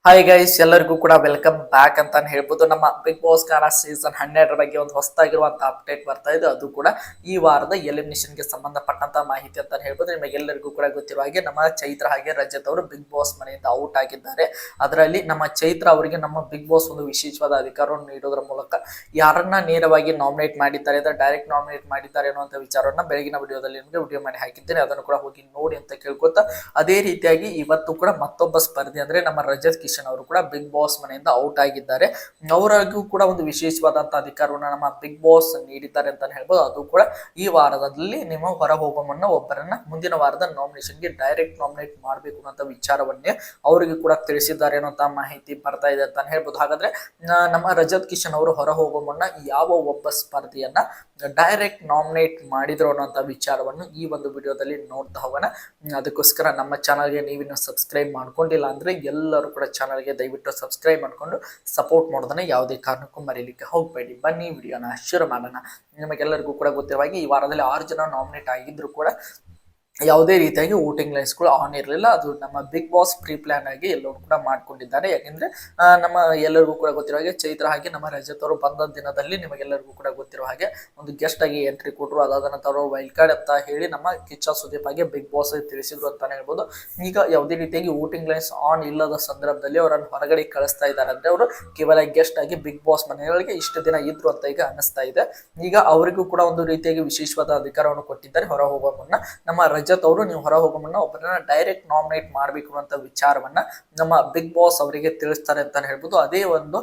Hi guys, ಎಲ್ಲರಿಗೂ ಕೂಡ welcome back ಅಂತಾನೆ ಹೇಳ್ಬೋದು. ನಮ್ಮ ಬಿಗ್ ಬಾಸ್ ಕನ್ನಡ ಸೀಸನ್ 12 ಬಗ್ಗೆ ಒಂದು ಹೊಸದಾಗಿರುವಂತಹ ಅಪ್ಡೇಟ್ ಬರ್ತಾ ಇದೆ. ಅದು ಕೂಡ ಈ ವಾರದ ಎಲಿಮಿನೇಷನ್ ಗೆ ಸಂಬಂಧಪಟ್ಟಂತ ಮಾಹಿತಿ ಅಂತಾನೆ ಹೇಳ್ಬೋದು. ನಿಮಗೆಲ್ಲರಿಗೂ ಕೂಡ ಗೊತ್ತಿರುವ ಹಾಗೆ ನಮ್ಮ ಚೈತ್ರ ಹಾಗೆ ರಜತ್ ಅವರು ಬಿಗ್ ಬಾಸ್ ಮನೆಯಿಂದ ಔಟ್ ಆಗಿದ್ದಾರೆ. ಅದರಲ್ಲಿ ನಮ್ಮ ಚೈತ್ರ ಅವರಿಗೆ ನಮ್ಮ ಬಿಗ್ ಬಾಸ್ ಒಂದು ವಿಶೇಷವಾದ ಅಧಿಕಾರವನ್ನು ನೀಡೋದ್ರ ಮೂಲಕ ಯಾರನ್ನ ನೇರವಾಗಿ ನಾಮಿನೇಟ್ ಮಾಡಿದ್ದಾರೆ ಅಂದ್ರೆ ಡೈರೆಕ್ಟ್ ನಾಮಿನೇಟ್ ಮಾಡಿದ್ದಾರೆ ಅನ್ನುವಂಥ ವಿಚಾರವನ್ನ ಬೆಳಗಿನ ವಿಡಿಯೋದಲ್ಲಿ ನಿಮಗೆ ವಿಡಿಯೋ ಮಾಡಿ ಹಾಕಿದ್ದೇನೆ. ಅದನ್ನು ಕೂಡ ಹೋಗಿ ನೋಡಿ ಅಂತ ಕೇಳ್ಕೊತಾ, ಅದೇ ರೀತಿಯಾಗಿ ಇವತ್ತು ಕೂಡ ಮತ್ತೊಬ್ಬ ಸ್ಪರ್ಧಿ ಅಂದ್ರೆ ನಮ್ಮ ರಜತ್ ಕಿಶನ್ ಅವರು ಕೂಡ ಬಿಗ್ ಬಾಸ್ ಮನೆಯಿಂದ ಔಟ್ ಆಗಿದ್ದಾರೆ. ಅವರಿಗೂ ಕೂಡ ಒಂದು ವಿಶೇಷವಾದಂತಹ ಅಧಿಕಾರವನ್ನು ನಮ್ಮ ಬಿಗ್ ಬಾಸ್ ನೀಡಿದ್ದಾರೆ ಅಂತ ಹೇಳ್ಬೋದು. ಅದು ಕೂಡ ಈ ವಾರದಲ್ಲಿ ನಿಮ್ಮ ಹೊರ ಹೋಗುವ ಮುನ್ನ ಒಬ್ಬರನ್ನ ಮುಂದಿನ ವಾರದ ನಾಮಿನೇಷನ್ಗೆ ಡೈರೆಕ್ಟ್ ನಾಮಿನೇಟ್ ಮಾಡಬೇಕು ಅನ್ನೋ ವಿಚಾರವನ್ನೇ ಅವರಿಗೆ ಕೂಡ ತಿಳಿಸಿದ್ದಾರೆ ಅನ್ನೋ ಮಾಹಿತಿ ಬರ್ತಾ ಇದೆ ಅಂತ ಹೇಳ್ಬೋದು. ಹಾಗಾದ್ರೆ ನಮ್ಮ ರಜತ್ ಕಿಶನ್ ಅವರು ಹೊರ ಹೋಗುವ ಮುನ್ನ ಯಾವ ಒಬ್ಬ ಸ್ಪರ್ಧಿಯನ್ನ ಡೈರೆಕ್ಟ್ ನಾಮಿನೇಟ್ ಮಾಡಿದ್ರು ಅನ್ನೋಂಥ ವಿಚಾರವನ್ನು ಈ ಒಂದು ವಿಡಿಯೋದಲ್ಲಿ ನೋಡ್ತಾ ಹೋಗೋಣ. ಅದಕ್ಕೋಸ್ಕರ ನಮ್ಮ ಚಾನಲ್ಗೆ ನೀವಿನ್ನು ಸಬ್ಸ್ಕ್ರೈಬ್ ಮಾಡ್ಕೊಂಡಿಲ್ಲ ಅಂದ್ರೆ ಎಲ್ಲರೂ ಕೂಡ ಚಾನಲ್ಗೆ ದಯವಿಟ್ಟು ಸಬ್ಸ್ಕ್ರೈಬ್ ಮಾಡ್ಕೊಂಡು ಸಪೋರ್ಟ್ ಮಾಡೋದನ್ನ ಯಾವುದೇ ಕಾರಣಕ್ಕೂ ಮರೀಲಿಕ್ಕೆ ಹೋಗಬೇಡಿ. ಬನ್ನಿ ವಿಡಿಯೋನ ಶುರು ಮಾಡೋಣ. ನಿಮಗೆಲ್ಲರಿಗೂ ಕೂಡ ಗೊತ್ತಿರುವ ಹಾಗೆ ಈ ವಾರದಲ್ಲಿ 6 ಜನ ನಾಮಿನೇಟ್ ಆಗಿದ್ರು ಕೂಡ ಯಾವುದೇ ರೀತಿಯಾಗಿ ವೋಟಿಂಗ್ ಲೈನ್ಸ್ಗಳು ಆನ್ ಇರಲಿಲ್ಲ. ಅದು ನಮ್ಮ ಬಿಗ್ ಬಾಸ್ ಪ್ರೀ ಪ್ಲಾನ್ ಆಗಿ ಎಲ್ಲರೂ ಕೂಡ ಮಾಡ್ಕೊಂಡಿದ್ದಾರೆ. ಯಾಕೆಂದ್ರೆ ನಮ್ಮ ಎಲ್ಲರಿಗೂ ಕೂಡ ಗೊತ್ತಿರೋ ಹಾಗೆ ಚೈತ್ರ ಹಾಗೆ ನಮ್ಮ ರಜತ್ ಅವರು ಬಂದ ದಿನದಲ್ಲಿ ನಿಮಗೆಲ್ಲರಿಗೂ ಕೂಡ ಗೊತ್ತಿರೋ ಹಾಗೆ ಒಂದು ಗೆಸ್ಟ್ ಆಗಿ ಎಂಟ್ರಿ ಕೊಟ್ಟರು. ಅದಾದ ನಂತರ ಅವರು ವೈಲ್ಡ್ ಕಾರ್ಡ್ ಅಂತ ಹೇಳಿ ನಮ್ಮ ಕಿಚ್ಚ ಸುದೀಪ್ ಹಾಗೆ ಬಿಗ್ ಬಾಸ್ ತಿಳಿಸಿದ್ರು ಅಂತಾನೆ ಹೇಳ್ಬೋದು. ಈಗ ಯಾವುದೇ ರೀತಿಯಾಗಿ ವೋಟಿಂಗ್ ಲೈನ್ಸ್ ಆನ್ ಇಲ್ಲದ ಸಂದರ್ಭದಲ್ಲಿ ಅವರನ್ನು ಹೊರಗಡೆ ಕಳಿಸ್ತಾ ಇದ್ದಾರೆ. ಅಂದ್ರೆ ಅವರು ಕೇವಲ ಗೆಸ್ಟ್ ಆಗಿ ಬಿಗ್ ಬಾಸ್ ಮನೆಗಳಿಗೆ ಇಷ್ಟು ದಿನ ಇದ್ರು ಅಂತ ಈಗ ಅನ್ನಿಸ್ತಾ ಇದೆ. ಈಗ ಅವರಿಗೂ ಕೂಡ ಒಂದು ರೀತಿಯಾಗಿ ವಿಶೇಷವಾದ ಅಧಿಕಾರವನ್ನು ಕೊಟ್ಟಿದ್ದಾರೆ. ಹೊರ ಹೋಗುವ ಮುನ್ನ ನಮ್ಮ ರಜತ್ ಅವರು ನೀವು ಹೊರ ಹೋಗೋ ಮುನ್ನ ಒಬ್ಬರನ್ನ ಡೈರೆಕ್ಟ್ ನಾಮಿನೇಟ್ ಮಾಡಬೇಕು ಅಂತ ವಿಚಾರವನ್ನ ನಮ್ಮ ಬಿಗ್ ಬಾಸ್ ಅವರಿಗೆ ತಿಳಿಸ್ತಾರೆ ಅಂತ ಹೇಳ್ಬೋದು. ಅದೇ ಒಂದು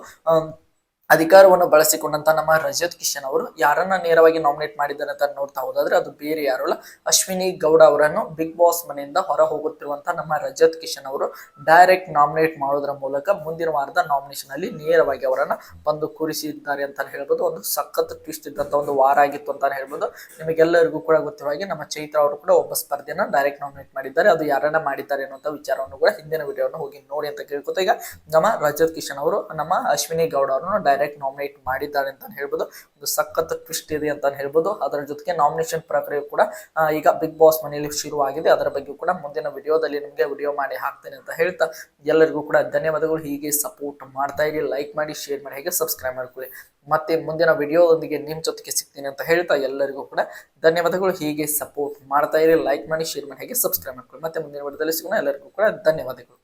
ಅಧಿಕಾರವನ್ನು ಬಳಸಿಕೊಂಡಂತ ನಮ್ಮ ರಜತ್ ಕಿಶನ್ ಅವರು ಯಾರನ್ನ ನೇರವಾಗಿ ನಾಮಿನೇಟ್ ಮಾಡಿದ್ದಾರೆ ಅಂತ ನೋಡ್ತಾ ಹೋದಾದ್ರೆ ಅದು ಬೇರೆ ಯಾರು ಅಲ್ಲ, ಅಶ್ವಿನಿ ಗೌಡ ಅವರನ್ನು ಬಿಗ್ ಬಾಸ್ ಮನೆಯಿಂದ ಹೊರ ಹೋಗುತ್ತಿರುವಂತಹ ನಮ್ಮ ರಜತ್ ಕಿಶನ್ ಅವರು ಡೈರೆಕ್ಟ್ ನಾಮಿನೇಟ್ ಮಾಡೋದ್ರ ಮೂಲಕ ಮುಂದಿನ ವಾರದ ನಾಮಿನೇಷನ್ ಅಲ್ಲಿ ನೇರವಾಗಿ ಅವರನ್ನ ಬಂದು ಕೂರಿಸಿದ್ದಾರೆ ಅಂತ ಹೇಳ್ಬೋದು. ಒಂದು ಸಖತ್ ಟ್ವಿಸ್ಟ್ ಇದ್ದಂತ ಒಂದು ವಾರ ಆಗಿತ್ತು ಅಂತ ಹೇಳ್ಬೋದು. ನಿಮಗೆಲ್ಲರಿಗೂ ಕೂಡ ಗೊತ್ತಿರುವ ಹಾಗೆ ನಮ್ಮ ಚೈತ್ರ ಅವರು ಕೂಡ ಒಬ್ಬ ಸ್ಪರ್ಧೆಯನ್ನ ಡೈರೆಕ್ಟ್ ನಾಮಿನೇಟ್ ಮಾಡಿದ್ದಾರೆ. ಅದು ಯಾರನ್ನ ಮಾಡಿದ್ದಾರೆ ಅನ್ನುವಂಥ ವಿಚಾರವನ್ನು ಕೂಡ ಹಿಂದಿನ ವಿಡಿಯೋವನ್ನು ಹೋಗಿ ನೋಡಿ ಅಂತ ಕೇಳ್ಕೊತ, ಈಗ ನಮ್ಮ ರಜತ್ ಕಿಶನ್ ಅವರು ನಮ್ಮ ಅಶ್ವಿನಿ ಗೌಡ ಅವರನ್ನು ಡೈರೆಕ್ಟ್ ನಾಮಿನೇಟ್ ಮಾಡಿದ್ದಾರೆ ಅಂತ ಹೇಳ್ಬೋದು. ಒಂದು ಸಖತ್ ಟ್ವಿಸ್ಟ್ ಇದೆ ಅಂತ ಹೇಳ್ಬೋದು. ಅದರ ಜೊತೆಗೆ ನಾಮಿನೇಷನ್ ಪ್ರಕ್ರಿಯೆ ಕೂಡ ಈಗ ಬಿಗ್ ಬಾಸ್ ಮನೆಯಲ್ಲಿ ಶುರುವಾಗಿದೆ. ಅದರ ಬಗ್ಗೆ ಕೂಡ ಮುಂದಿನ ವಿಡಿಯೋದಲ್ಲಿ ನಿಮಗೆ ವಿಡಿಯೋ ಮಾಡಿ ಹಾಕ್ತೇನೆ ಅಂತ ಹೇಳ್ತಾ ಎಲ್ಲರಿಗೂ ಕೂಡ ಧನ್ಯವಾದಗಳು. ಹೀಗೆ ಸಪೋರ್ಟ್ ಮಾಡ್ತಾ ಇರಿ, ಲೈಕ್ ಮಾಡಿ, ಶೇರ್ ಮಾಡಿ, ಹಾಗೆ ಸಬ್ಸ್ಕ್ರೈಬ್ ಮಾಡ್ಕೊಳ್ಳಿ. ಮತ್ತೆ ಮುಂದಿನ ವಿಡಿಯೋದೊಂದಿಗೆ ನಿಮ್ಮ ಜೊತೆಗೆ ಸಿಗ್ತೀನಿ ಅಂತ ಹೇಳ್ತಾ ಎಲ್ಲರಿಗೂ ಕೂಡ ಧನ್ಯವಾದಗಳು. ಹೀಗೆ ಸಪೋರ್ಟ್ ಮಾಡ್ತಾ ಇರಿ, ಲೈಕ್ ಮಾಡಿ, ಶೇರ್ ಮಾಡಿ, ಹಾಗೆ ಸಬ್ಸ್ಕ್ರೈಬ್ ಮಾಡ್ಕೊಳ್ಳಿ. ಮತ್ತೆ ಮುಂದಿನ ವಿಡಿಯೋದಲ್ಲಿ ಸಿಗೋಣ. ಎಲ್ಲರಿಗೂ ಕೂಡ ಧನ್ಯವಾದಗಳು.